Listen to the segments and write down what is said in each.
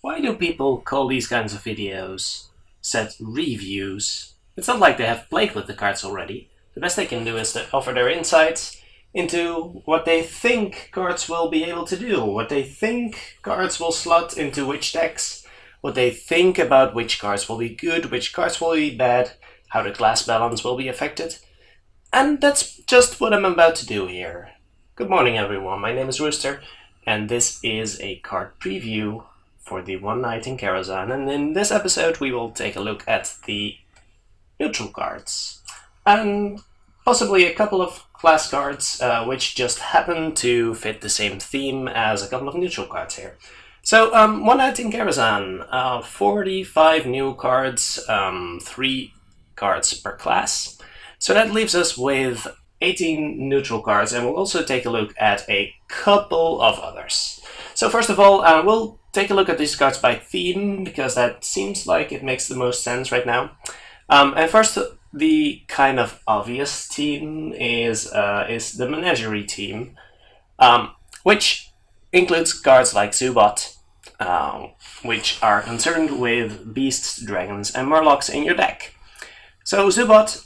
Why do people call these kinds of videos set reviews? It's not like they have played with the cards already. The best they can do is to offer their insights into what they think cards will be able to do, what they think cards will slot into which decks, what they think about which cards will be good, which cards will be bad, how the class balance will be affected. And that's just what I'm about to do here. Good morning everyone, my name is Rooster, and this is a card preview for the One Night in Karazhan, and in this episode we will take a look at the neutral cards, and possibly a couple of class cards which just happen to fit the same theme as a couple of neutral cards here. So, One Night in Karazhan, 45 new cards, 3 cards per class. So that leaves us with 18 neutral cards, and we'll also take a look at a couple of others. So first of all, we'll take a look at these cards by theme, because that seems like it makes the most sense right now. And first, the kind of obvious team is the Menagerie team, which includes cards like Zoobot, which are concerned with beasts, dragons, and murlocs in your deck. So Zoobot,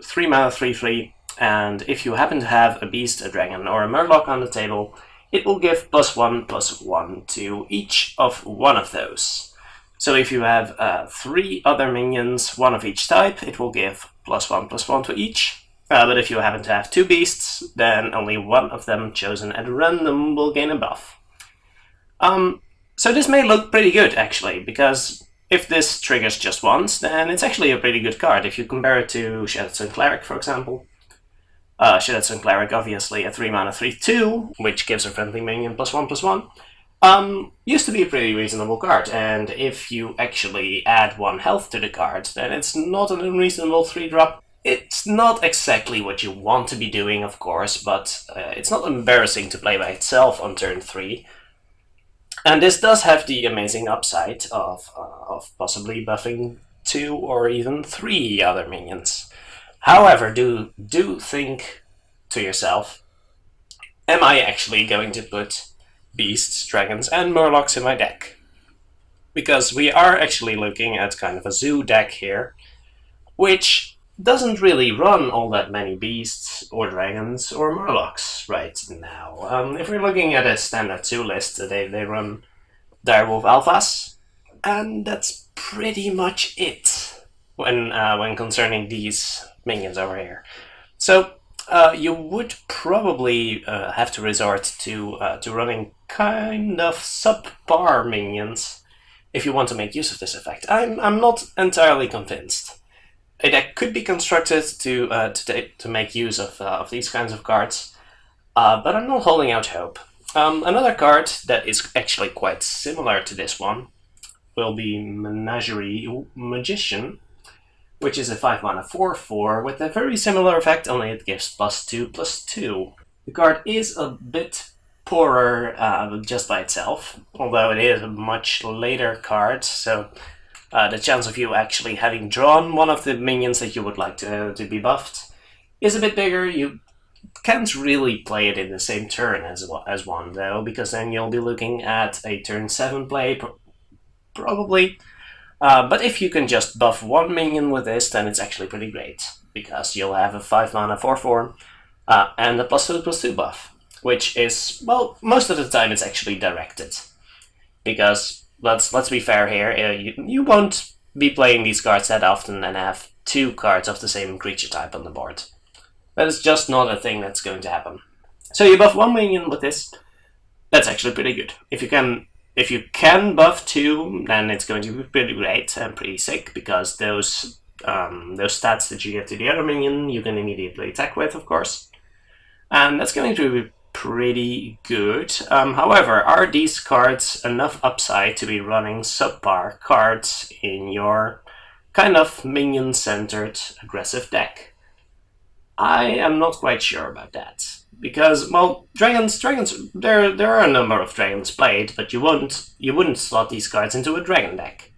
3 mana, 3/3, and if you happen to have a beast, a dragon, or a murloc on the table, it will give +1/+1 to each of one of those. So if you have 3 other minions, 1 of each type, it will give +1/+1 to each. But if you happen to have 2 beasts, then only one of them chosen at random will gain a buff. So this may look pretty good actually, because if this triggers just once, then it's actually a pretty good card. If you compare it to Shaman Cleric, for example. Shaman Cleric, obviously, a 3 mana 3/2, which gives a friendly minion +1/+1. Used to be a pretty reasonable card, and if you actually add 1 health to the card, then it's not an unreasonable 3-drop. It's not exactly what you want to be doing, of course, but it's not embarrassing to play by itself on turn 3. And this does have the amazing upside of possibly buffing 2 or even 3 other minions. However, do think to yourself, am I actually going to put beasts, dragons, and murlocs in my deck? Because we are actually looking at kind of a zoo deck here, which doesn't really run all that many beasts or dragons or murlocs right now. If we're looking at a standard zoo list, they run Direwolf Alphas, and that's pretty much it when concerning these minions over here. So you would probably have to resort to running kind of subpar minions if you want to make use of this effect. I'm not entirely convinced. A deck could be constructed to make use of these kinds of cards, but I'm not holding out hope. Another card that is actually quite similar to this one will be Menagerie Magician, which is a 5 mana 4/4 with a very similar effect, only it gives +2/+2. The card is a bit poorer just by itself, although it is a much later card, so the chance of you actually having drawn one of the minions that you would like to be buffed is a bit bigger. You can't really play it in the same turn as one, though, because then you'll be looking at a turn 7 play, probably. But if you can just buff 1 minion with this, then it's actually pretty great, because you'll have a 5 mana 4/4 and a +2/+2 buff, which is, well, most of the time it's actually directed. Because, let's be fair here, you won't be playing these cards that often and have 2 cards of the same creature type on the board. That is just not a thing that's going to happen. So you buff 1 minion with this, that's actually pretty good. If you can buff 2, then it's going to be pretty great and pretty sick, because those stats that you give to the other minion, you can immediately attack with, of course. And that's going to be pretty good. However, are these cards enough upside to be running subpar cards in your kind of minion-centered aggressive deck? I am not quite sure about that. Because, well, dragons, there are a number of dragons played, but you wouldn't slot these cards into a dragon deck.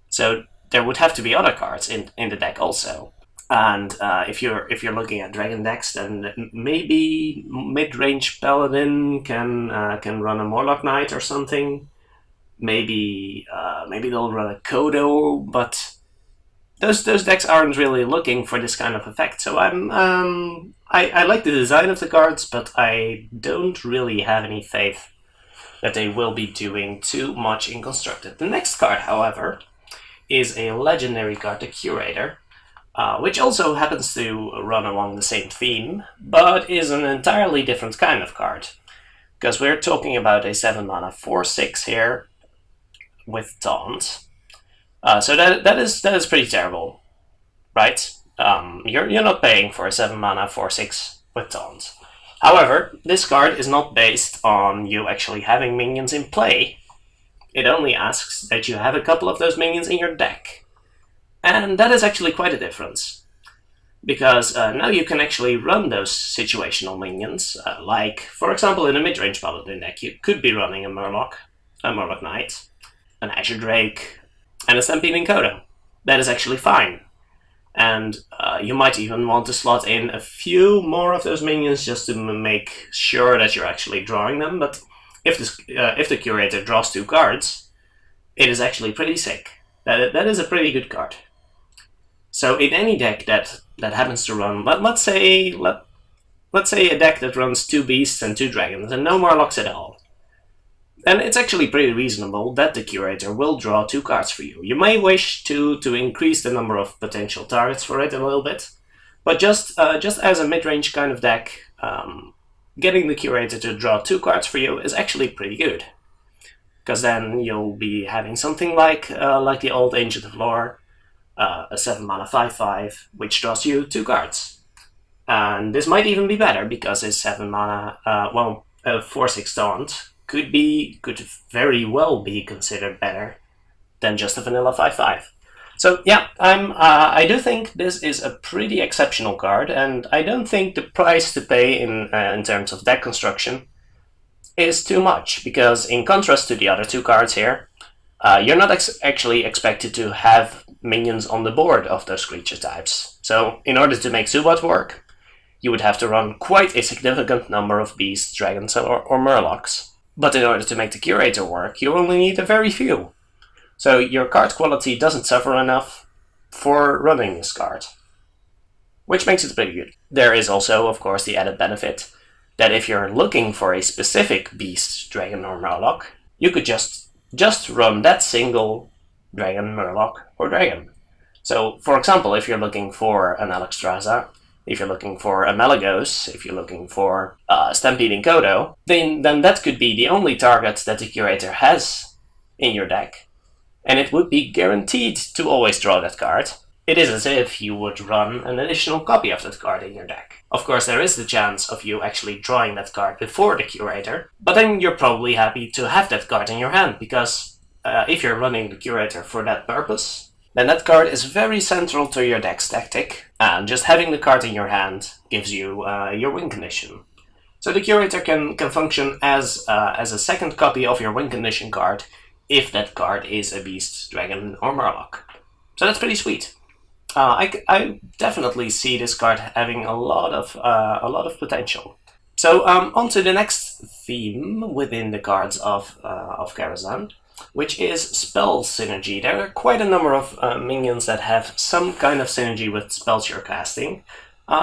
So there would have to be other cards in the deck also. And if you're looking at dragon decks, then maybe mid-range Paladin can run a Morlock Knight or something. maybe they'll run a Kodo, but those decks aren't really looking for this kind of effect. So I like the design of the cards, but I don't really have any faith that they will be doing too much in Constructed. The next card, however, is a legendary card, the Curator, which also happens to run along the same theme, but is an entirely different kind of card. Because we're talking about a 7 mana 4/6 here with Taunt. So that is pretty terrible, right? You're not paying for a 7 mana 4/6 with Taunt. However, this card is not based on you actually having minions in play. It only asks that you have a couple of those minions in your deck. And that is actually quite a difference. Because now you can actually run those situational minions, like, for example, in a mid-range Paladin deck, you could be running a Murloc Knight, an Azure Drake, and a Stampeding Kodo. That is actually fine. And you might even want to slot in a few more of those minions just to make sure that you're actually drawing them, but if the Curator draws 2 cards, it is actually pretty sick. That is a pretty good card. So in any deck that happens to run, let's say a deck that runs 2 beasts and 2 dragons and no Murlocs at all, then it's actually pretty reasonable that the Curator will draw 2 cards for you. You may wish to increase the number of potential targets for it a little bit, but just as a mid-range kind of deck, getting the Curator to draw 2 cards for you is actually pretty good. Because then you'll be having something like the old Ancient of Lore, a 7 mana 5/5, which draws you 2 cards. And this might even be better, because a 7 mana, a 4/6 Taunt could very well be considered better than just a vanilla 5/5. So yeah, I do think this is a pretty exceptional card, and I don't think the price to pay in terms of deck construction is too much, because in contrast to the other 2 cards here, you're not actually expected to have minions on the board of those creature types. So in order to make Zoobot work, you would have to run quite a significant number of beasts, dragons, or Murlocs. But in order to make the Curator work, you only need a very few. So your card quality doesn't suffer enough for running this card, which makes it pretty good. There is also, of course, the added benefit that if you're looking for a specific beast, dragon, or Murloc, you could just run that single dragon, Murloc, or dragon. So, for example, if you're looking for an Alexstrasza, if you're looking for a Malagos, if you're looking for Stampeding Kodo, then that could be the only target that the Curator has in your deck, and it would be guaranteed to always draw that card. It is as if you would run an additional copy of that card in your deck. Of course, there is the chance of you actually drawing that card before the Curator, but then you're probably happy to have that card in your hand, because if you're running the Curator for that purpose, then that card is very central to your deck's tactic, and just having the card in your hand gives you your win condition. So the Curator can function as a second copy of your win condition card if that card is a beast, dragon, or Murloc. So that's pretty sweet. I definitely see this card having a lot of potential. So on to the next theme within the cards of Karazhan, which is spell synergy. There are quite a number of minions that have some kind of synergy with spells you're casting.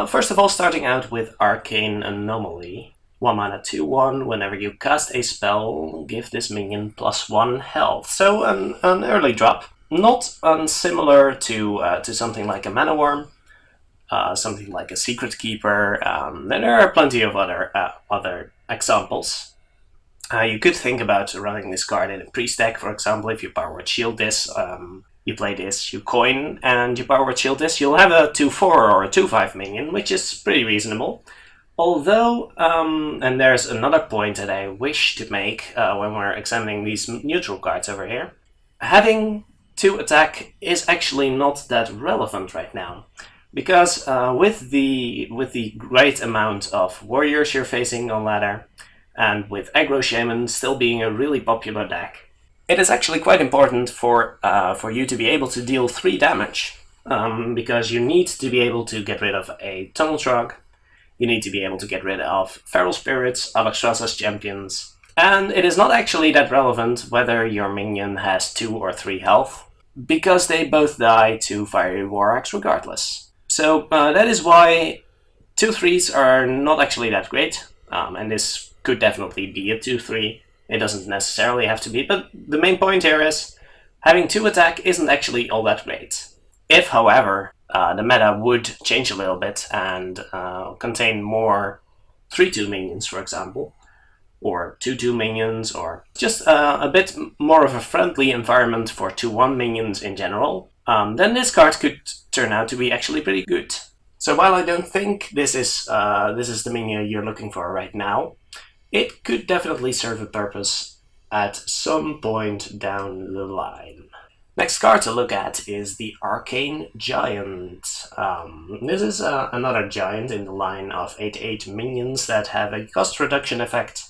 First of all, starting out with Arcane Anomaly. 1 mana 2/1, whenever you cast a spell, give this minion +1 health. So an early drop. Not unsimilar to something like a Mana Wyrm, something like a Secret Keeper, and there are plenty of other examples. You could think about running this card in a priest deck, for example. If you Power Word Shield this, you play this, you coin, and you Power Word Shield this, you'll have a 2/4 or a 2/5 minion, which is pretty reasonable. Although, and there's another point that I wish to make when we're examining these neutral cards over here, having 2 attack is actually not that relevant right now. Because with the great amount of warriors you're facing on ladder, and with aggro Shaman still being a really popular deck, it is actually quite important for you to be able to deal 3 damage. Because you need to be able to get rid of a Tunnel Trog, you need to be able to get rid of Feral Spirits, Alexstrasza's Champions, And it is not actually that relevant whether your minion has 2 or 3 health, because they both die to Fiery War Axe regardless. So that is why 2/3s are not actually that great, and this could definitely be a 2/3. It doesn't necessarily have to be, but the main point here is having 2 attack isn't actually all that great. If, however, the meta would change a little bit and contain more 3/2 minions, for example, or 2/2 minions, or just a bit more of a friendly environment for 2/1 minions in general, then this card could turn out to be actually pretty good. So while I don't think this is the minion you're looking for right now, it could definitely serve a purpose at some point down the line. Next card to look at is the Arcane Giant. This is another giant in the line of 8/8 minions that have a cost reduction effect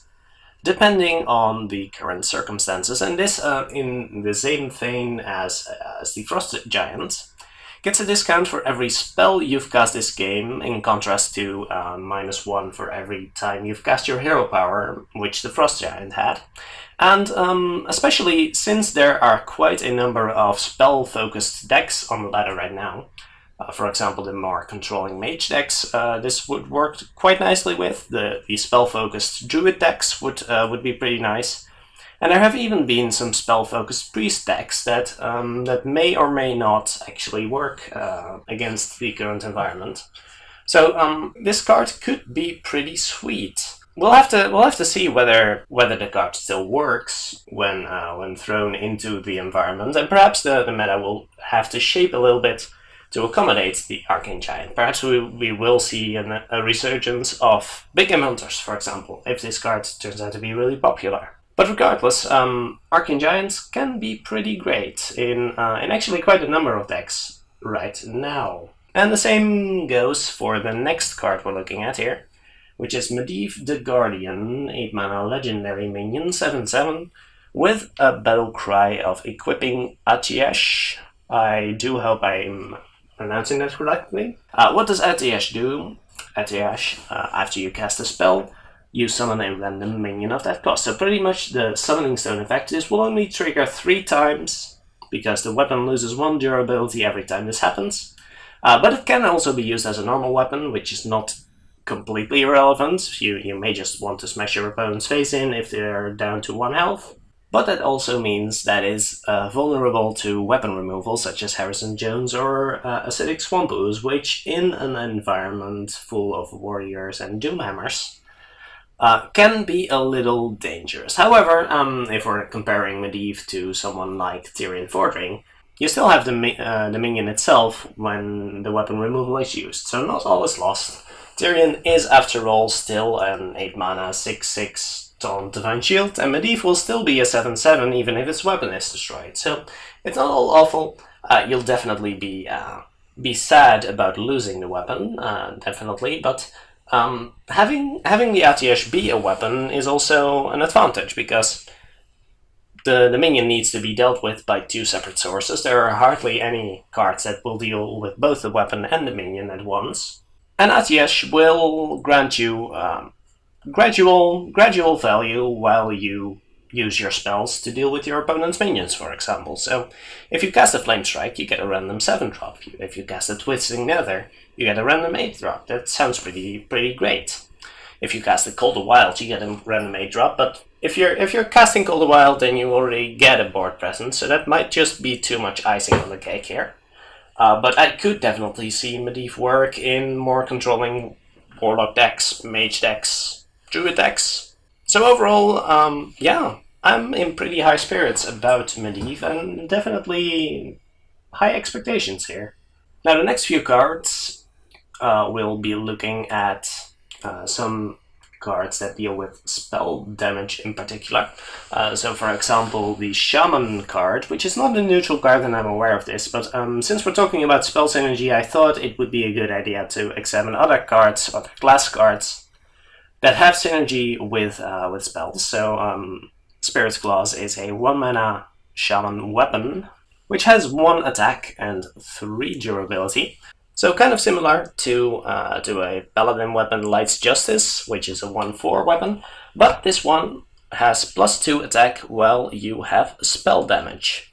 depending on the current circumstances, and this in the same vein as the Frost Giant, gets a discount for every spell you've cast this game, in contrast to -1 for every time you've cast your hero power, which the Frost Giant had. And especially since there are quite a number of spell-focused decks on the ladder right now, for example the more controlling mage decks, this would work quite nicely with. The spell-focused druid decks would be pretty nice. And there have even been some spell-focused priest decks that may or may not actually work against the current environment. So this card could be pretty sweet. We'll have to see whether the card still works when thrown into the environment, and perhaps the meta will have to shape a little bit to accommodate the Arcane Giant. Perhaps we will see a resurgence of big hunters, for example, if this card turns out to be really popular. But regardless, Arcane Giants can be pretty great in actually quite a number of decks right now. And the same goes for the next card we're looking at here, which is Medivh the Guardian, 8-mana legendary minion, 7/7, with a battle cry of equipping Atiyesh. I do hope I'm pronouncing that correctly. What does Atiyesh do? Atiyesh, after you cast a spell, you summon a random minion of that cost. So pretty much the Summoning Stone effect is will only trigger 3 times, because the weapon loses 1 durability every time this happens. But it can also be used as a normal weapon, which is not completely irrelevant. You may just want to smash your opponent's face in if they're down to 1 health. But that also means that is vulnerable to weapon removal, such as Harrison Jones or Acidic Swamp Ooze, which in an environment full of warriors and doomhammers can be a little dangerous. However, if we're comparing Medivh to someone like Tirion Fordring, you still have the minion itself when the weapon removal is used, so not all is lost. Tirion is, after all, still an 8-mana 6/6 Taunt Divine Shield, and Medivh will still be a 7/7 even if its weapon is destroyed. So it's not all awful. You'll definitely be sad about losing the weapon, definitely, but having the Atiyesh be a weapon is also an advantage, because the minion needs to be dealt with by 2 separate sources. There are hardly any cards that will deal with both the weapon and the minion at once. And Atiyesh will grant you gradual value while you use your spells to deal with your opponent's minions, for example. So if you cast a Flame Strike, you get a random 7-drop. If you cast a Twisting Nether, you get a random 8-drop. That sounds pretty great. If you cast a Call to Wild, you get a random 8-drop, but if you're casting Call to Wild, then you already get a board presence, so that might just be too much icing on the cake here. But I could definitely see Medivh work in more controlling Warlock decks, Mage decks, Druid decks. So overall, yeah, I'm in pretty high spirits about Medivh, and definitely high expectations here. Now the next few cards, we'll be looking at some cards that deal with spell damage in particular. So for example, the Shaman card, which is not a neutral card and I'm aware of this, but since we're talking about spell synergy, I thought it would be a good idea to examine other cards, other class cards, that have synergy with spells. So Spirit's Claws is a 1-mana Shaman weapon, which has 1 attack and 3 durability. So kind of similar to a Paladin weapon, Light's Justice, which is a 1/4 weapon, but this one has +2 attack while you have spell damage.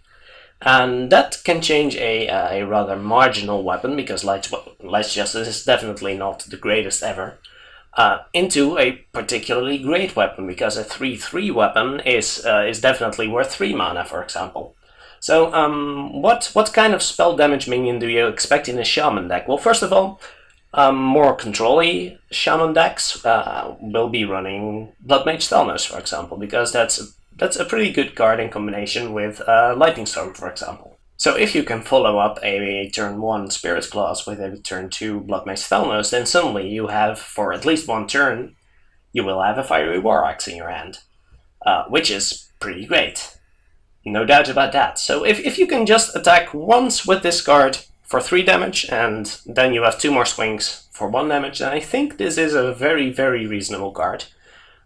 And that can change a rather marginal weapon, because Light's Justice is definitely not the greatest ever, into a particularly great weapon, because a 3/3 weapon is definitely worth 3 mana, for example. So what kind of spell damage minion do you expect in a Shaman deck? Well, first of all, more control-y Shaman decks will be running Blood Mage Thalnos, for example, because that's a pretty good card in combination with Lightning Storm, for example. So if you can follow up a turn 1 Spirit Claws with a turn 2 Blood Mage Thalnos, then suddenly you have, for at least 1 turn, you will have a Fiery War Axe in your hand, which is pretty great. No doubt about that. So if you can just attack once with this card for 3 damage, and then you have 2 more swings for 1 damage, then I think this is a very, very reasonable card.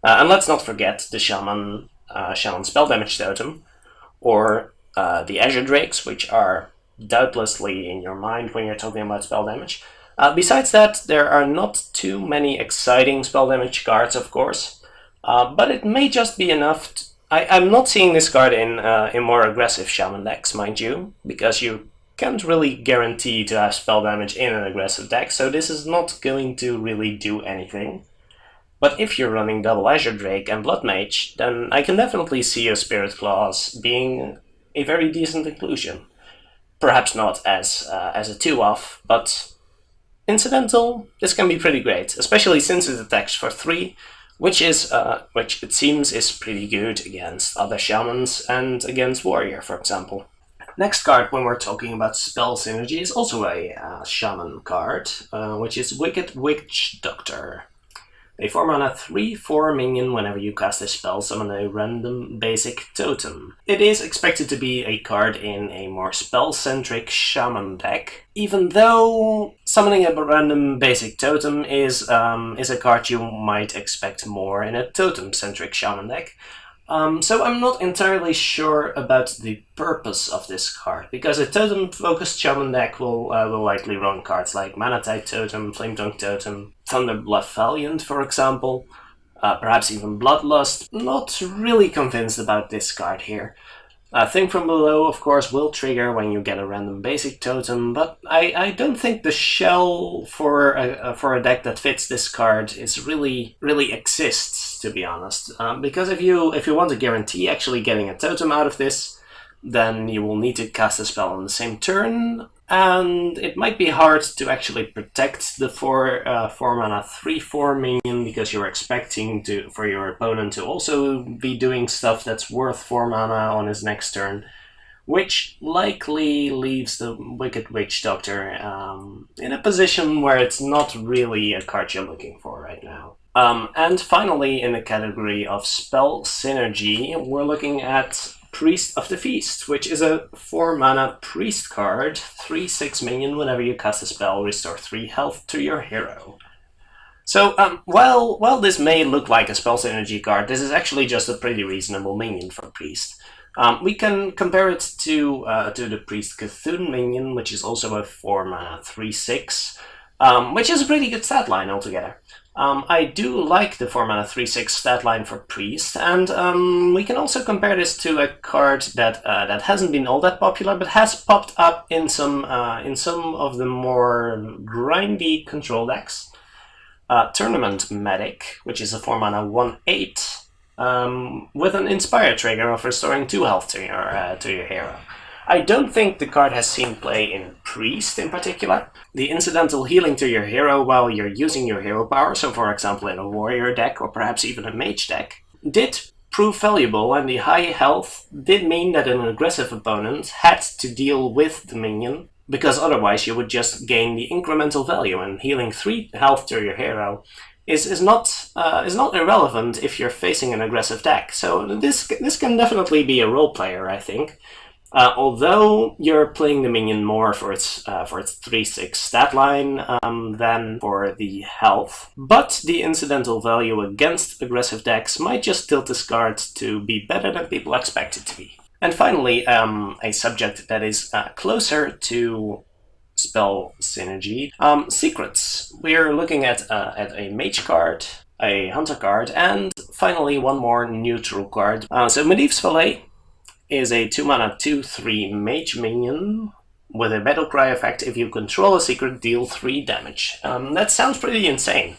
And let's not forget the Shaman Spell Damage Totem, or the Azure Drakes, which are doubtlessly in your mind when you're talking about spell damage. Besides that, there are not too many exciting spell damage cards, of course, but it may just be enough. I'm not seeing this card in more aggressive Shaman decks, mind you, because you can't really guarantee to have spell damage in an aggressive deck, so this is not going to really do anything. But if you're running double Azure Drake and Blood Mage, then I can definitely see a Spirit Claws being a very decent inclusion. Perhaps not as a 2-off, but incidental, this can be pretty great, especially since it attacks for 3, which it seems is pretty good against other Shamans and against Warrior, for example. Next card, when we're talking about spell synergy, is also a Shaman card, which is Wicked Witchdoctor. A 4-mana 3/4 minion. Whenever you cast a spell, summon a random basic totem. It is expected to be a card in a more spell-centric Shaman deck, even though summoning a random basic totem is a card you might expect more in a totem-centric Shaman deck. So I'm not entirely sure about the purpose of this card, because a totem-focused Shaman deck will likely run cards like Mana-Tide Totem, Flametongue Totem, Thunderbluff Valiant, for example, perhaps even Bloodlust. Not really convinced about this card here. Thing from Below, of course, will trigger when you get a random basic totem, but I don't think the shell for a deck that fits this card is really exists, to be honest. Because if you want to guarantee actually getting a totem out of this, then you will need to cast a spell on the same turn, and it might be hard to actually protect the 4-mana 3/4 minion, because you're expecting for your opponent to also be doing stuff that's worth 4 mana on his next turn, which likely leaves the Wicked Witchdoctor in a position where it's not really a card you're looking for right now. And finally, in the category of spell synergy, we're looking at Priest of the Feast, which is a 4-mana priest card, 3/6 minion. Whenever you cast a spell, restore 3 health to your hero. So, while this may look like a spell synergy card, this is actually just a pretty reasonable minion for priest. We can compare it to the Priest Cthulhu minion, which is also a 4-mana 3/6, which is a pretty good stat line altogether. I do like the 4-mana 3/6 stat line for Priest, and we can also compare this to a card that hasn't been all that popular, but has popped up in some of the more grindy control decks. Tournament Medic, which is a 4-mana 1/8, with an Inspire trigger of restoring 2 health to your hero. I don't think the card has seen play in Priest in particular. The incidental healing to your hero while you're using your hero power, so for example in a warrior deck or perhaps even a mage deck, did prove valuable, and the high health did mean that an aggressive opponent had to deal with the minion, because otherwise you would just gain the incremental value, and healing 3 health to your hero is not irrelevant if you're facing an aggressive deck. So this can definitely be a role player, I think. Although you're playing the minion more for its 3/6 stat line than for the health, but the incidental value against aggressive decks might just tilt this card to be better than people expect it to be. And finally, a subject that is closer to spell synergy, secrets. We're looking at a mage card a Hunter card, and finally one more neutral card. So Medivh's Valet is a 2-mana 2/3 Mage minion with a Battle Cry effect. If you control a secret, deal 3 damage. That sounds pretty insane,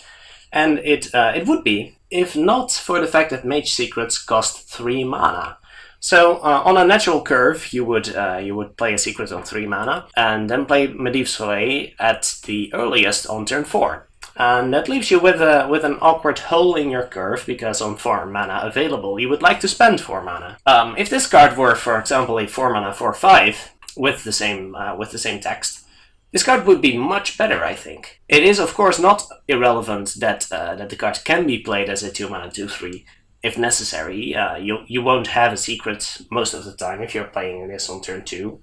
and it would be, if not for the fact that Mage secrets cost 3 mana. So on a natural curve, you would play a secret on 3 mana, and then play Medivh's Valet at the earliest on turn 4. And that leaves you with an awkward hole in your curve, because on 4 mana available, you would like to spend 4 mana. If this card were, for example, a 4 mana 4/5 with the same text, this card would be much better, I think. It is, of course, not irrelevant that the card can be played as a 2 mana 2/3 if necessary. You won't have a secret most of the time if you're playing this on turn 2.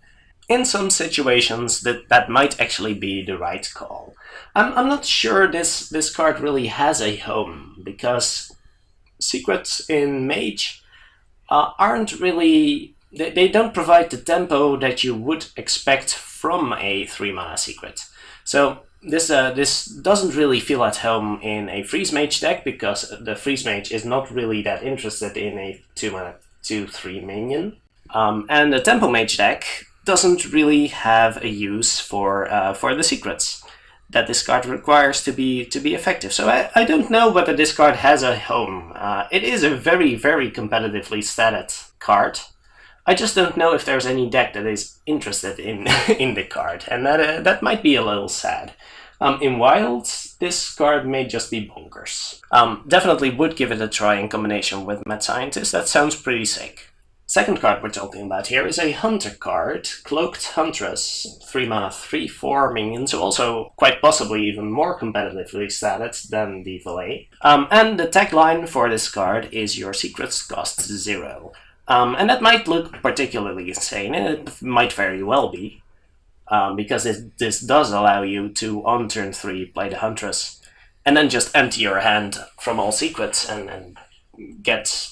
In some situations, that might actually be the right call. I'm not sure this card really has a home, because secrets in Mage aren't really... They don't provide the tempo that you would expect from a 3-mana secret. So this doesn't really feel at home in a Freeze Mage deck, because the Freeze Mage is not really that interested in a 2-mana 2/3 minion. And the Tempo Mage deck doesn't really have a use for the secrets that this card requires to be effective. So I don't know whether this card has a home. It is a very, very competitively statted card. I just don't know if there's any deck that is interested in in the card, and that might be a little sad. In Wild, this card may just be bonkers. Definitely would give it a try in combination with Mad Scientist. That sounds pretty sick. Second card we're talking about here is a Hunter card, Cloaked Huntress, 3 mana 3/4 minion, so also quite possibly even more competitively statted than the Valet. And the tagline for this card is your secrets cost 0. And that might look particularly insane, and it might very well be, because this does allow you to, on turn 3, play the Huntress, and then just empty your hand from all secrets and get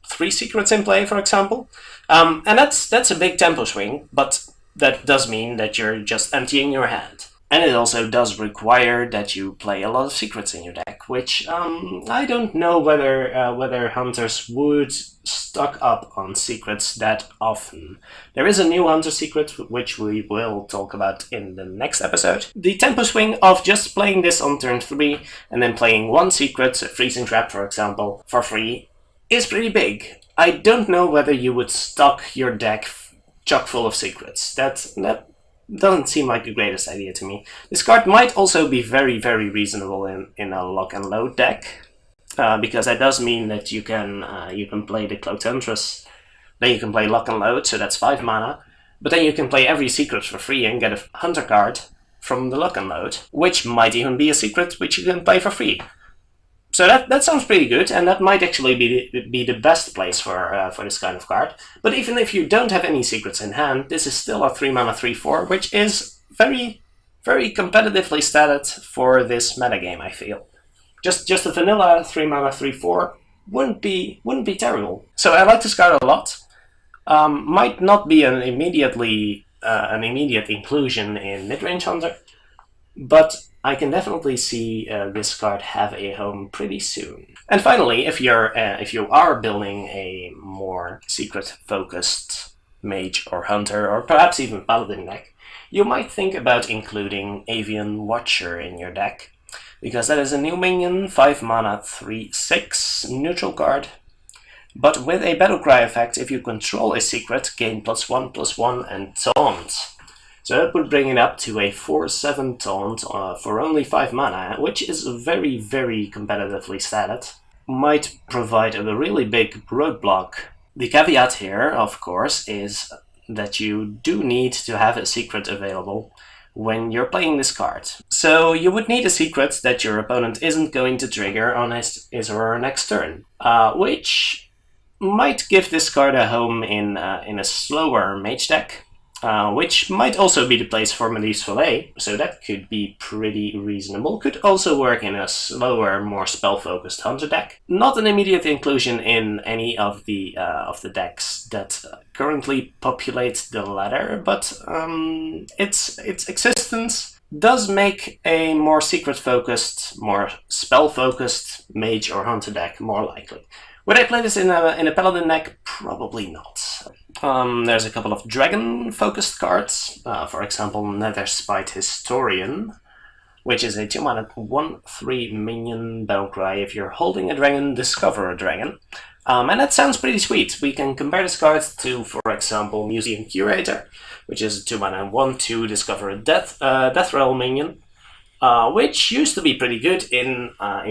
3 secrets in play, for example. And that's a big tempo swing, but that does mean that you're just emptying your hand. And it also does require that you play a lot of secrets in your deck, which I don't know whether hunters would stock up on secrets that often. There is a new hunter secret, which we will talk about in the next episode. The tempo swing of just playing this on turn 3 and then playing 1 secret, a freezing trap for example, for free, is pretty big. I don't know whether you would stock your deck chock full of secrets. That doesn't seem like the greatest idea to me. This card might also be very, very reasonable in a lock and load deck, because that does mean that you can play the Cloaked Huntress, then you can play lock and load, so that's 5 mana, but then you can play every secret for free and get a Hunter card from the lock and load, which might even be a secret which you can play for free. So that sounds pretty good, and that might actually be the best place for this kind of card. But even if you don't have any secrets in hand, this is still a 3 mana 3/4, which is very, very competitively statted for this metagame, I feel. Just a vanilla 3 mana 3/4 wouldn't be terrible. So I like this card a lot. Might not be an immediate inclusion in mid-range Hunter, but I can definitely see this card have a home pretty soon. And finally, if you are building a more secret-focused Mage or Hunter, or perhaps even Paladin deck, you might think about including Avian Watcher in your deck, because that is a new minion, 5 mana 3/6 neutral card. But with a Battlecry effect, if you control a secret, gain +1/+1 and taunt. So that would bring it up to a 4/7 taunt for only 5 mana, which is very, very competitively statted. Might provide a really big roadblock. The caveat here, of course, is that you do need to have a secret available when you're playing this card. So you would need a secret that your opponent isn't going to trigger on his or her next turn, which might give this card a home in a slower Mage deck. Which might also be the place for Medivh's Valet, so that could be pretty reasonable. Could also work in a slower, more spell-focused Hunter deck. Not an immediate inclusion in any of the decks that currently populate the ladder, but its existence does make a more secret-focused, more spell-focused Mage or Hunter deck more likely. Would I play this in a Paladin deck? Probably not. There's a couple of dragon-focused cards, for example Netherspite Historian, which is a 2-mana 1/3 minion battlecry. If you're holding a dragon, discover a dragon. And that sounds pretty sweet. We can compare this card to, for example, Museum Curator, which is a 2-mana 1/2 discover a death roll minion, which used to be pretty good in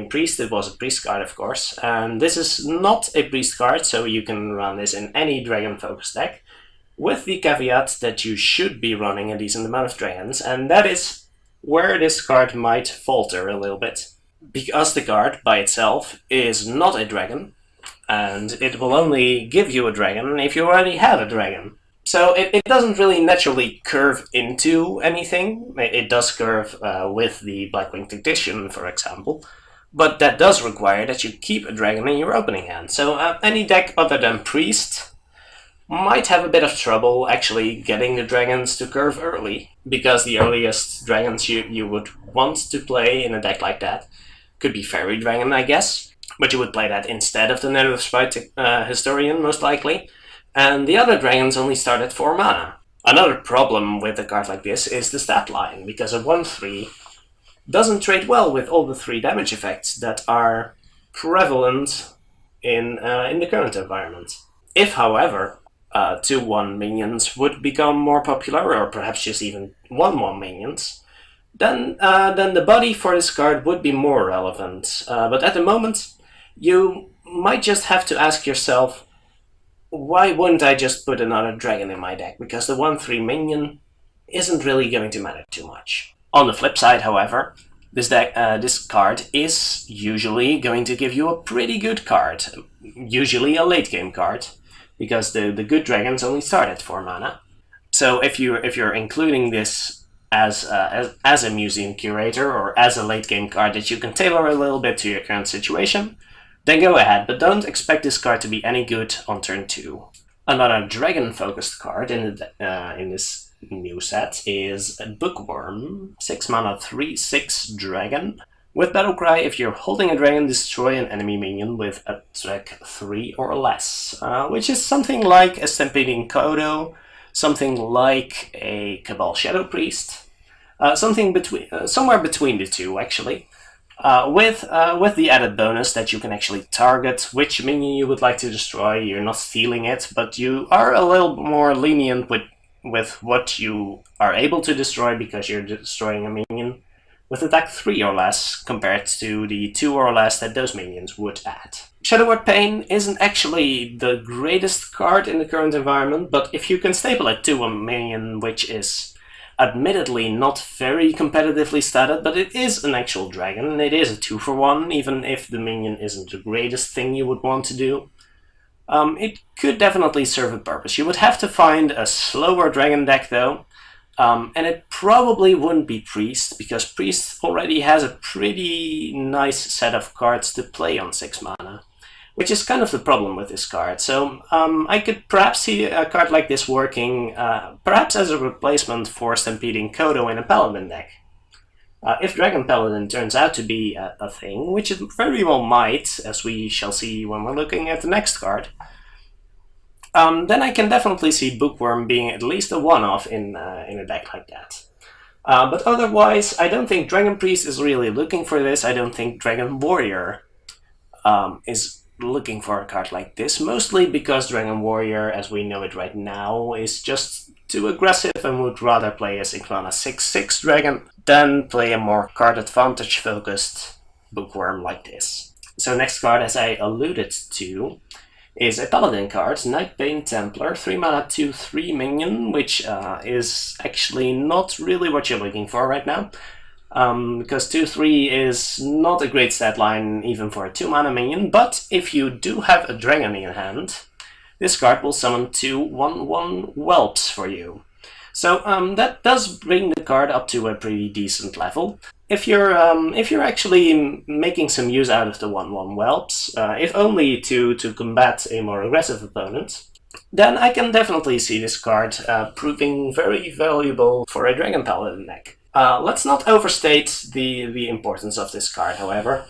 Priest. It was a Priest card, of course, and this is not a Priest card, so you can run this in any dragon-focused deck, with the caveat that you should be running a decent amount of dragons, and that is where this card might falter a little bit, because the card by itself is not a dragon, and it will only give you a dragon if you already have a dragon. So it doesn't really naturally curve into anything. It does curve with the Blackwing Tactician, for example, but that does require that you keep a dragon in your opening hand. So any deck other than Priest might have a bit of trouble actually getting the dragons to curve early, because the earliest dragons you would want to play in a deck like that could be Fairy Dragon, I guess, but you would play that instead of the Netherspite Historian, most likely. And the other dragons only start at 4 mana. Another problem with a card like this is the stat line, because a 1/3 doesn't trade well with all the 3 damage effects that are prevalent in the current environment. If, however, 2/1 minions would become more popular, or perhaps just even 1/1 minions, then the body for this card would be more relevant. But at the moment, you might just have to ask yourself, why wouldn't I just put another dragon in my deck? Because the 1/3 minion isn't really going to matter too much. On the flip side, however, this card is usually going to give you a pretty good card. Usually a late game card, because the good dragons only start at 4 mana. So if you're including this as a Museum Curator, or as a late game card that you can tailor a little bit to your current situation, then go ahead, but don't expect this card to be any good on turn 2. Another dragon-focused card in this new set is Bookworm, 6 mana 3/6 dragon. With Battlecry, if you're holding a dragon, destroy an enemy minion with attack 3 or less, which is something like a Stampeding Kodo, something like a Cabal Shadow Priest, somewhere between the two, actually. With the added bonus that you can actually target which minion you would like to destroy. You're not stealing it, but you are a little more lenient with what you are able to destroy, because you're destroying a minion with attack 3 or less, compared to the 2 or less that those minions would add. Shadowward Pain isn't actually the greatest card in the current environment, but if you can staple it to a minion which is admittedly not very competitively statted, but it is an actual dragon, and it is a 2-for-1, even if the minion isn't the greatest thing you would want to do. It could definitely serve a purpose. You would have to find a slower dragon deck, though, and it probably wouldn't be Priest, because Priest already has a pretty nice set of cards to play on 6 mana. Which is kind of the problem with this card. So I could perhaps see a card like this working, perhaps as a replacement for Stampeding Kodo in a Paladin deck. If Dragon Paladin turns out to be a thing, which it very well might, as we shall see when we're looking at the next card, then I can definitely see Bookworm being at least a one-off in a deck like that. But otherwise, I don't think Dragon Priest is really looking for this. I don't think Dragon Warrior is looking for a card like this, mostly because Dragon Warrior, as we know it right now, is just too aggressive and would rather play a Synclana 6/6 dragon than play a more card advantage focused Bookworm like this. So next card, as I alluded to, is a Paladin card, Nightbane Templar, 3 mana 2/3 minion, which is actually not really what you're looking for right now. Because 2/3 is not a great stat line even for a 2 mana minion, but if you do have a dragon in your hand, this card will summon 2 1/1 whelps for you. So that does bring the card up to a pretty decent level. If you're actually making some use out of the 1/1 whelps, if only to combat a more aggressive opponent, then I can definitely see this card proving very valuable for a Dragon Paladin deck. Let's not overstate the importance of this card, however.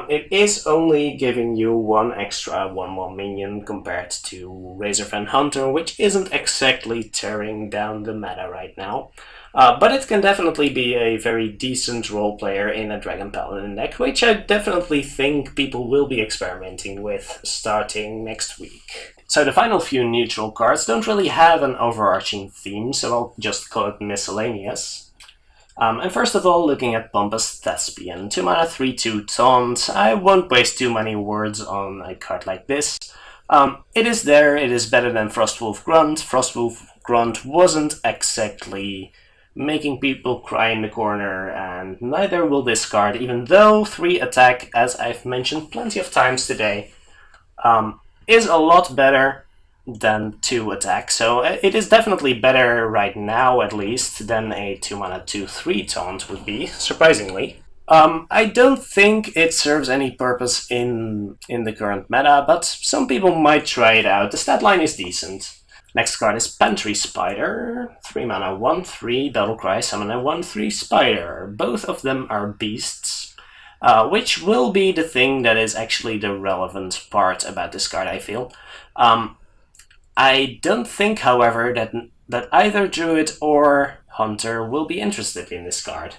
It is only giving you one extra 1/1 minion compared to Razor Fan Hunter, which isn't exactly tearing down the meta right now. But it can definitely be a very decent role player in a Dragon Paladin deck, which I definitely think people will be experimenting with starting next week. So the final few neutral cards don't really have an overarching theme, so I'll just call it Miscellaneous. And first of all, looking at Pompous Thespian, 2 mana 3/2 taunt. I won't waste too many words on a card like this. It is there, it is better than Frostwolf Grunt. Frostwolf Grunt wasn't exactly making people cry in the corner, and neither will this card, even though 3 attack, as I've mentioned plenty of times today, is a lot better than 2 attack, so it is definitely better right now, at least, than a 2 mana 2/3 taunt would be, surprisingly. I don't think it serves any purpose in the current meta, but some people might try it out. The stat line is decent. Next card is Pantry Spider, 3 mana 1/3, Battlecry, summon a 1/3 spider. Both of them are beasts, which will be the thing that is actually the relevant part about this card, I feel. I don't think, however, that either Druid or Hunter will be interested in this card.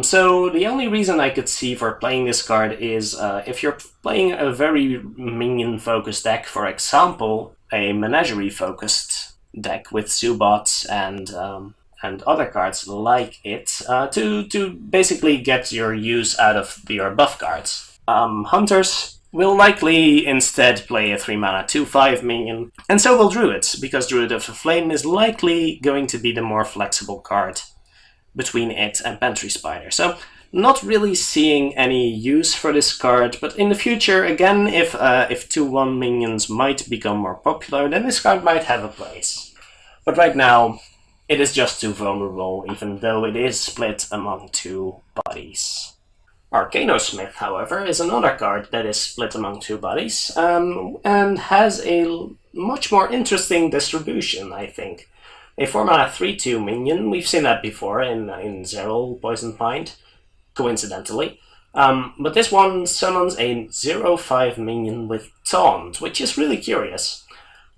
So the only reason I could see for playing this card is if you're playing a very minion-focused deck, for example, a Menagerie-focused deck with Zoobot and other cards like it, to basically get your use out of your buff cards. Hunters will likely instead play a 3 mana 2/5 minion, and so will Druids, because Druid of the Flame is likely going to be the more flexible card between it and Pantry Spider. So, not really seeing any use for this card, but in the future, again, if 2/1 minions might become more popular, then this card might have a place. But right now, it is just too vulnerable, even though it is split among 2 bodies. Arcanosmith, however, is another card that is split among 2 bodies, and has a much more interesting distribution, I think. A 4 mana 3/2 minion, we've seen that before in Zeril Poisoned Mind, coincidentally. But this one summons a 0/5 minion with Taunt, which is really curious.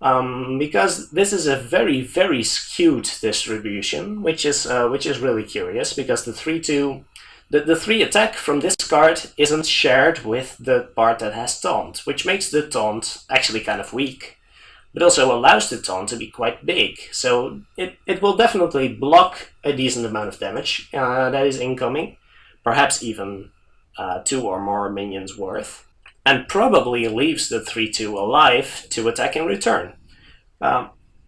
Because this is a very, very skewed distribution, which is really curious, because the 3/2... The 3 attack from this card isn't shared with the part that has Taunt, which makes the Taunt actually kind of weak, but also allows the Taunt to be quite big. So it will definitely block a decent amount of damage that is incoming, perhaps even 2 or more minions worth, and probably leaves the 3/2 alive to attack in return.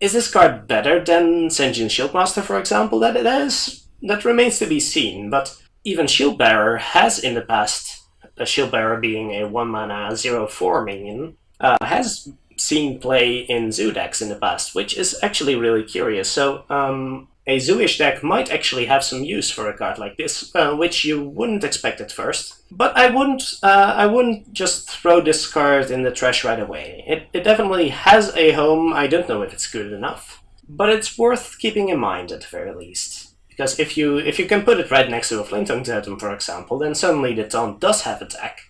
Is this card better than Sentient Shieldmaster, for example? That remains to be seen, but even Shieldbearer has in the past, a Shieldbearer being a 1 mana 0/4 minion, has seen play in Zoo decks in the past, which is actually really curious. So a Zoo-ish deck might actually have some use for a card like this, which you wouldn't expect at first. But I wouldn't just throw this card in the trash right away. It definitely has a home. I don't know if it's good enough, but it's worth keeping in mind at the very least. Because if you can put it right next to a Flintstone Totem, for example, then suddenly the Taunt does have attack,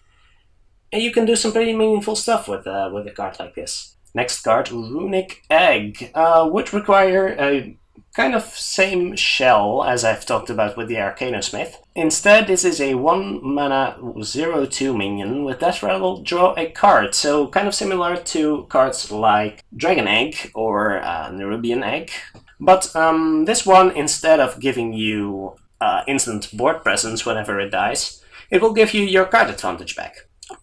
and you can do some pretty meaningful stuff with a card like this. Next card, Runic Egg, would require a kind of same shell as I've talked about with the Arcanosmith. Instead, this is a 1 mana 0/2 minion with Death Rattle, draw a card, so kind of similar to cards like Dragon Egg or Nerubian Egg. But this one, instead of giving you instant board presence whenever it dies, it will give you your card advantage back.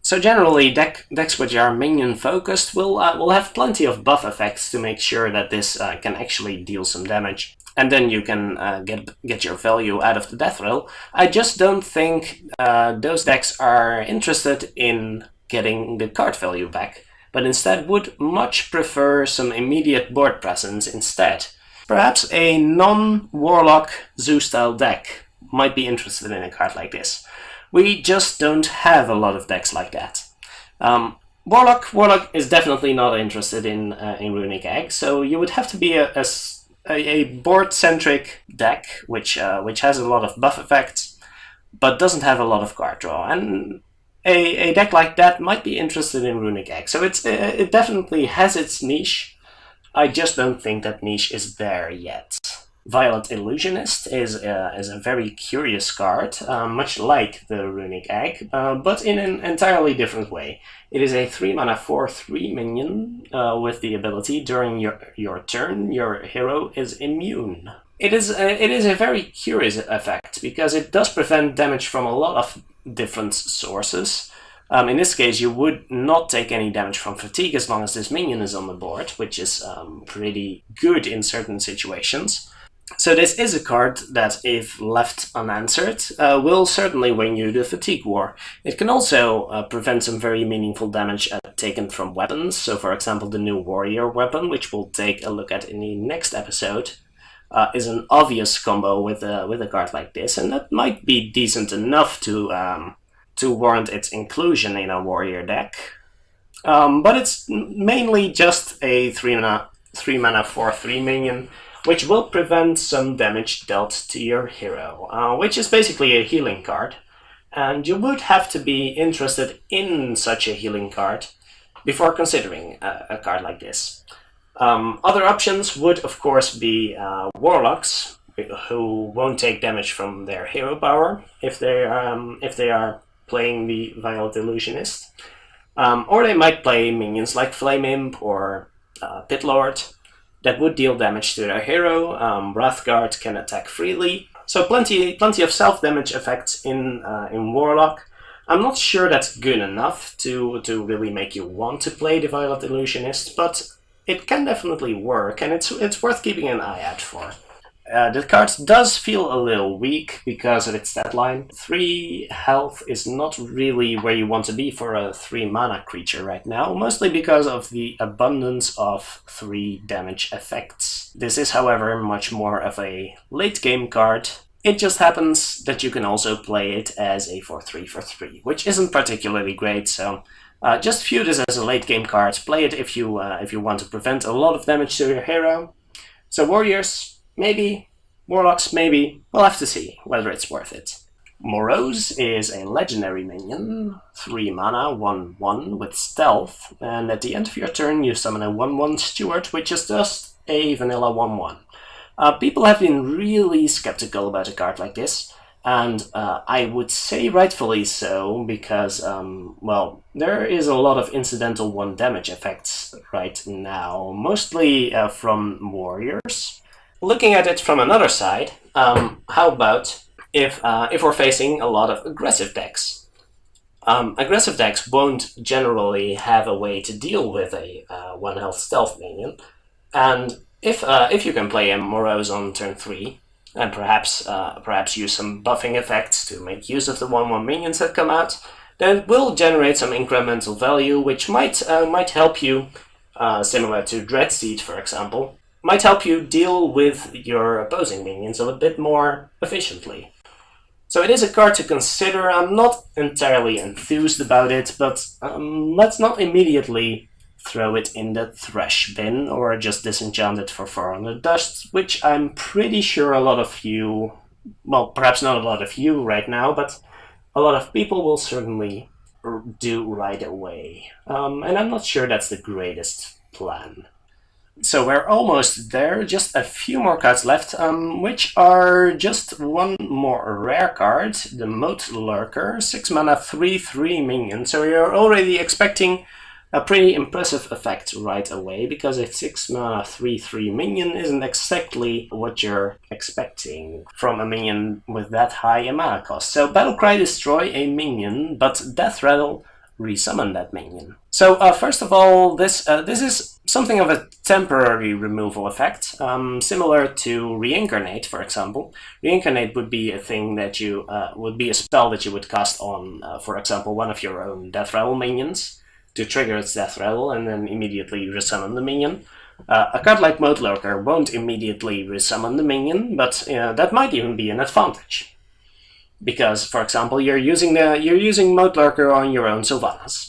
So generally, decks which are minion-focused will have plenty of buff effects to make sure that this can actually deal some damage. And then you can get your value out of the death roll. I just don't think those decks are interested in getting the card value back, but instead would much prefer some immediate board presence instead. Perhaps a non-Warlock Zoo-style deck might be interested in a card like this. We just don't have a lot of decks like that. Warlock is definitely not interested in Runic Egg, so you would have to be a a board-centric deck, which has a lot of buff effects, but doesn't have a lot of card draw. And a deck like that might be interested in Runic Egg. So it definitely has its niche. I just don't think that niche is there yet. Violet Illusionist is a very curious card, much like the Runic Egg, but in an entirely different way. It is a 3-mana 4/3 minion with the ability during your turn, your hero is immune. It is a very curious effect because it does prevent damage from a lot of different sources. In this case, you would not take any damage from fatigue as long as this minion is on the board, which is pretty good in certain situations. So this is a card that, if left unanswered, will certainly win you the fatigue war. It can also prevent some very meaningful damage taken from weapons. So for example, the new warrior weapon, which we'll take a look at in the next episode, is an obvious combo with a card like this, and that might be decent enough to warrant its inclusion in a warrior deck. But it's mainly just a 3-mana 4/3 minion, which will prevent some damage dealt to your hero, which is basically a healing card. And you would have to be interested in such a healing card before considering a card like this. Other options would, of course, be warlocks, who won't take damage from their hero power if they are playing the Violet Illusionist. Or they might play minions like Flame Imp or Pitlord that would deal damage to their hero. Wrathguard can attack freely, so plenty of self-damage effects in Warlock. I'm not sure that's good enough to really make you want to play the Violet Illusionist, but it can definitely work, and it's worth keeping an eye out for. The card does feel a little weak because of its stat line. 3 health is not really where you want to be for a 3-mana creature right now, mostly because of the abundance of 3 damage effects. This is, however, much more of a late-game card. It just happens that you can also play it as a 4/3 for 3, which isn't particularly great, so just view this as a late-game card. Play it if you want to prevent a lot of damage to your hero. So warriors, maybe. Warlocks, maybe. We'll have to see whether it's worth it. Moroes is a legendary minion, 3 mana, 1/1 with stealth, and at the end of your turn you summon a 1/1 steward, which is just a vanilla 1/1. People have been really skeptical about a card like this, and I would say rightfully so, because, well, there is a lot of incidental 1 damage effects right now, mostly from warriors. Looking at it from another side, how about if we're facing a lot of aggressive decks? Aggressive decks won't generally have a way to deal with a 1 health stealth minion, and if you can play a Moroes on turn 3, and perhaps use some buffing effects to make use of the 1/1 minions that come out, then it will generate some incremental value, which might help you, similar to Dreadseed, for example, might help you deal with your opposing minions a bit more efficiently. So it is a card to consider. I'm not entirely enthused about it, but let's not immediately throw it in the trash bin or just disenchant it for 400 dust, which I'm pretty sure a lot of you, well, perhaps not a lot of you right now, but a lot of people will certainly do right away. And I'm not sure that's the greatest plan. So we're almost there, just a few more cards left, which are just one more rare card, the Moat Lurker, 6 mana 3/3 minion. So you're already expecting a pretty impressive effect right away, because a 6 mana 3/3 minion isn't exactly what you're expecting from a minion with that high a mana cost. So Battlecry, destroy a minion, but Death Rattle, resummon that minion. So first of all, this is something of a temporary removal effect, similar to Reincarnate, for example. Reincarnate would be a thing that you would be a spell that you would cast on, for example, one of your own Death Rattle minions to trigger its Death Rattle and then immediately resummon the minion. A card like Moat Lurker won't immediately resummon the minion, but that might even be an advantage. Because, for example, you're using Moat Lurker on your own Sylvanas.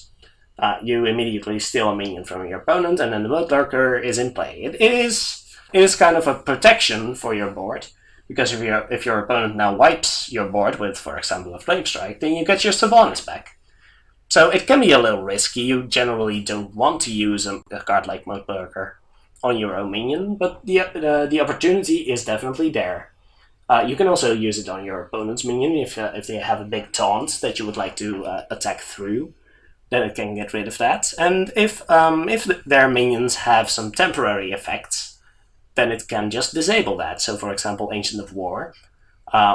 You immediately steal a minion from your opponent, and then the Moat Lurker is in play. It is it is kind of a protection for your board, because if your opponent now wipes your board with, for example, a Flame Strike, then you get your Sylvanas back. So it can be a little risky. You generally don't want to use a card like Moat Lurker on your own minion, but the opportunity is definitely there. You can also use it on your opponent's minion if they have a big taunt that you would like to attack through. Then it can get rid of that. And if their minions have some temporary effects, then it can just disable that. So, for example, Ancient of War,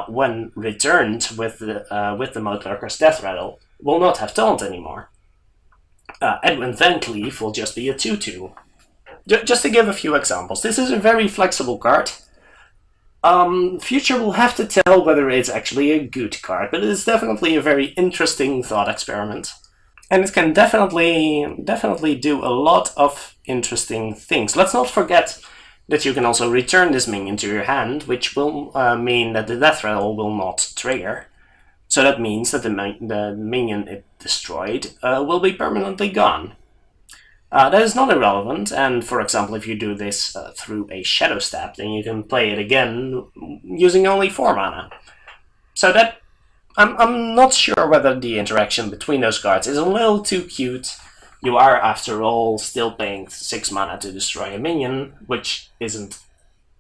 when returned with the Moat Lurker's Death Rattle, will not have taunt anymore. Edwin Van Cleave will just be a 2/2. Just to give a few examples, this is a very flexible card. Future will have to tell whether it's actually a good card, but it is definitely a very interesting thought experiment. And it can definitely do a lot of interesting things. Let's not forget that you can also return this minion to your hand, which will mean that the Death Rattle will not trigger. So that means that the minion it destroyed will be permanently gone. That is not irrelevant, and for example, if you do this through a Shadow Step, then you can play it again using only 4 mana. So that I'm not sure whether the interaction between those cards is a little too cute. You are, after all, still paying 6 mana to destroy a minion, which isn't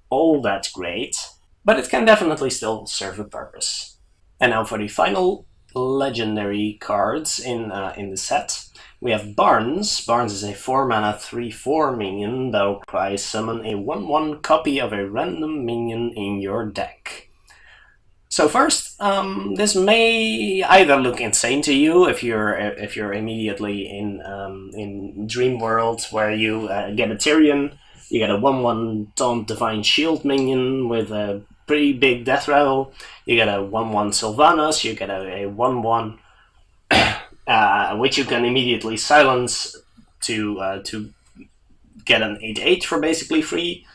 all that great, but it can definitely still serve a purpose. And now for the final legendary cards in the set. We have Barnes. Barnes is a 4 mana 3/4 minion that requires summon a 1/1 copy of a random minion in your deck. So first, this may either look insane to you if you're immediately in Dream World, where you get a Tyrion, you get a 1/1 Taunt Divine Shield minion with a pretty big Death Rattle, you get a 1/1 Sylvanas, you get a 1/1 which you can immediately silence to get an 8/8 for basically free.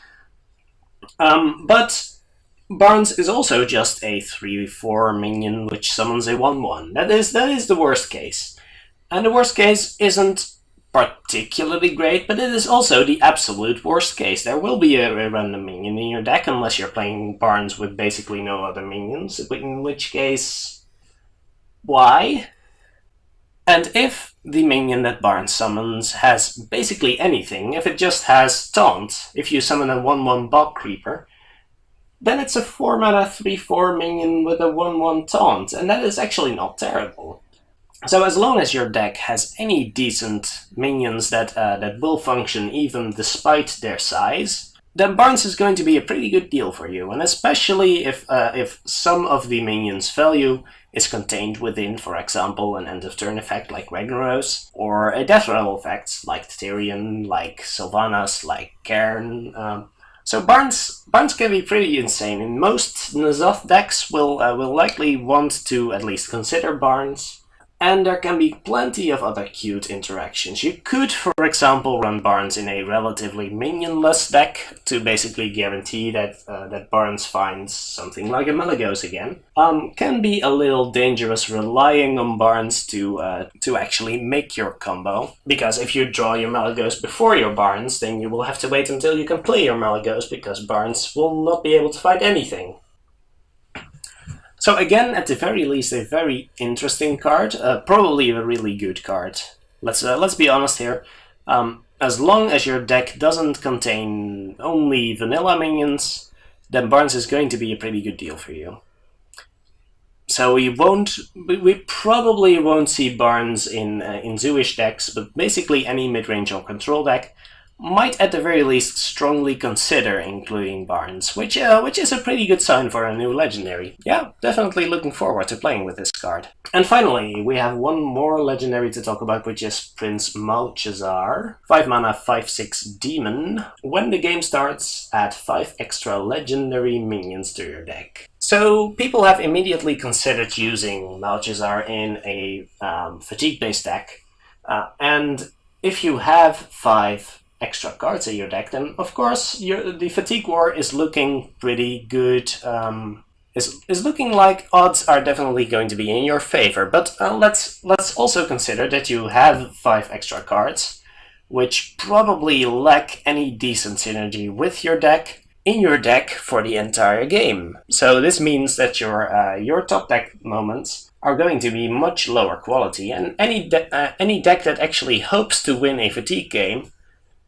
But Barnes is also just a 3/4 minion which summons a 1/1. That is the worst case. And the worst case isn't particularly great, but it is also the absolute worst case. There will be a random minion in your deck unless you're playing Barnes with basically no other minions, in which case, why? And if the minion that Barnes summons has basically anything, if it just has taunt, if you summon a 1/1 Bog Creeper, then it's a 4 mana 3/4 minion with a 1/1 taunt, and that is actually not terrible. So as long as your deck has any decent minions that will function even despite their size, then Barnes is going to be a pretty good deal for you, and especially if some of the minions' value is contained within, for example, an end-of-turn effect like Ragnaros, or a Death Rattle effect like Tyrion, like Sylvanas, like Cairn. So Barnes can be pretty insane, and most N'Zoth decks will likely want to at least consider Barnes. And there can be plenty of other cute interactions. You could, for example, run Barnes in a relatively minionless deck to basically guarantee that Barnes finds something like a Malagos again. Can be a little dangerous relying on Barnes to actually make your combo, because if you draw your Malagos before your Barnes, then you will have to wait until you can play your Malagos, because Barnes will not be able to find anything. So again, at the very least, a very interesting card, probably a really good card. Let's be honest here. As long as your deck doesn't contain only vanilla minions, then Barnes is going to be a pretty good deal for you. So we probably won't see Barnes in Zooish decks, but basically any mid-range or control deck might at the very least strongly consider including Barnes, which is a pretty good sign for a new legendary. Yeah, definitely looking forward to playing with this card. And finally, we have one more legendary to talk about, which is Prince Malchezaar. 5 mana 5/6 demon. When the game starts, add 5 extra legendary minions to your deck. So people have immediately considered using Malchezaar in a fatigue-based deck, and if you have 5 extra cards in your deck, then of course the Fatigue War is looking pretty good. Is looking like odds are definitely going to be in your favor. But let's also consider that you have 5 extra cards, which probably lack any decent synergy with your deck in your deck for the entire game. So this means that your top deck moments are going to be much lower quality, and any deck that actually hopes to win a fatigue game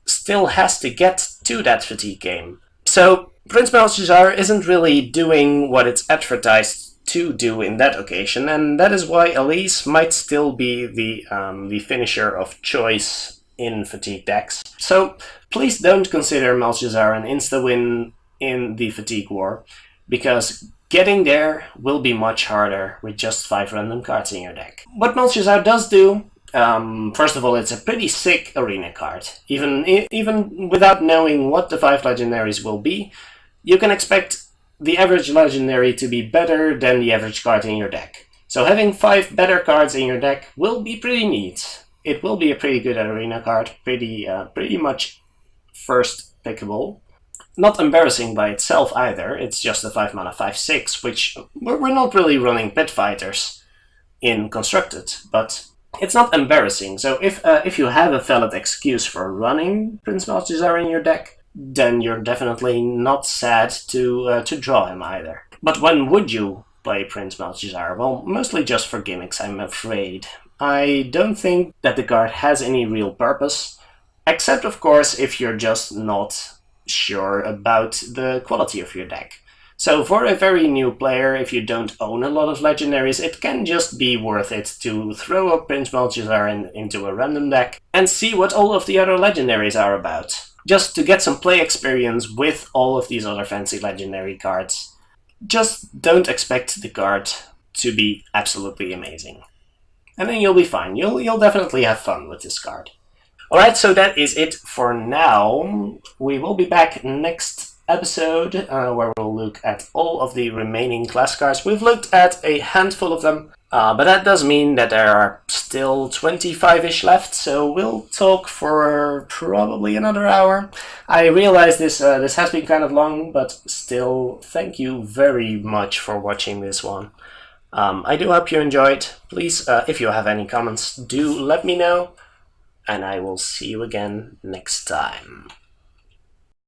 still has to get to that fatigue game. So Prince Malchezaar isn't really doing what it's advertised to do in that occasion, and that is why Elise might still be the finisher of choice in fatigue decks. So please don't consider Malchezaar an insta-win in the fatigue war, because getting there will be much harder with just 5 random cards in your deck. What Malchezaar does do, first of all, it's a pretty sick arena card. Even without knowing what the 5 legendaries will be, you can expect the average legendary to be better than the average card in your deck. So having 5 better cards in your deck will be pretty neat. It will be a pretty good arena card, pretty much first pickable. Not embarrassing by itself either, it's just a 5 mana 5/6, which we're not really running pit fighters in Constructed, but it's not embarrassing. So if you have a valid excuse for running Prince Malchezaar in your deck, then you're definitely not sad to draw him either. But when would you play Prince Malchezaar? Well, mostly just for gimmicks, I'm afraid. I don't think that the card has any real purpose, except of course if you're just not sure about the quality of your deck. So for a very new player, if you don't own a lot of legendaries, it can just be worth it to throw up Prince Malchezaar into a random deck and see what all of the other legendaries are about. Just to get some play experience with all of these other fancy legendary cards. Just don't expect the card to be absolutely amazing. And then you'll be fine. You'll definitely have fun with this card. Alright, so that is it for now. We will be back next episode where we'll look at all of the remaining class cards. We've looked at a handful of them, but that does mean that there are still 25-ish left, so we'll talk for probably another hour. I realize this has been kind of long, but still, thank you very much for watching this one. I do hope you enjoyed. Please, if you have any comments, do let me know, and I will see you again next time.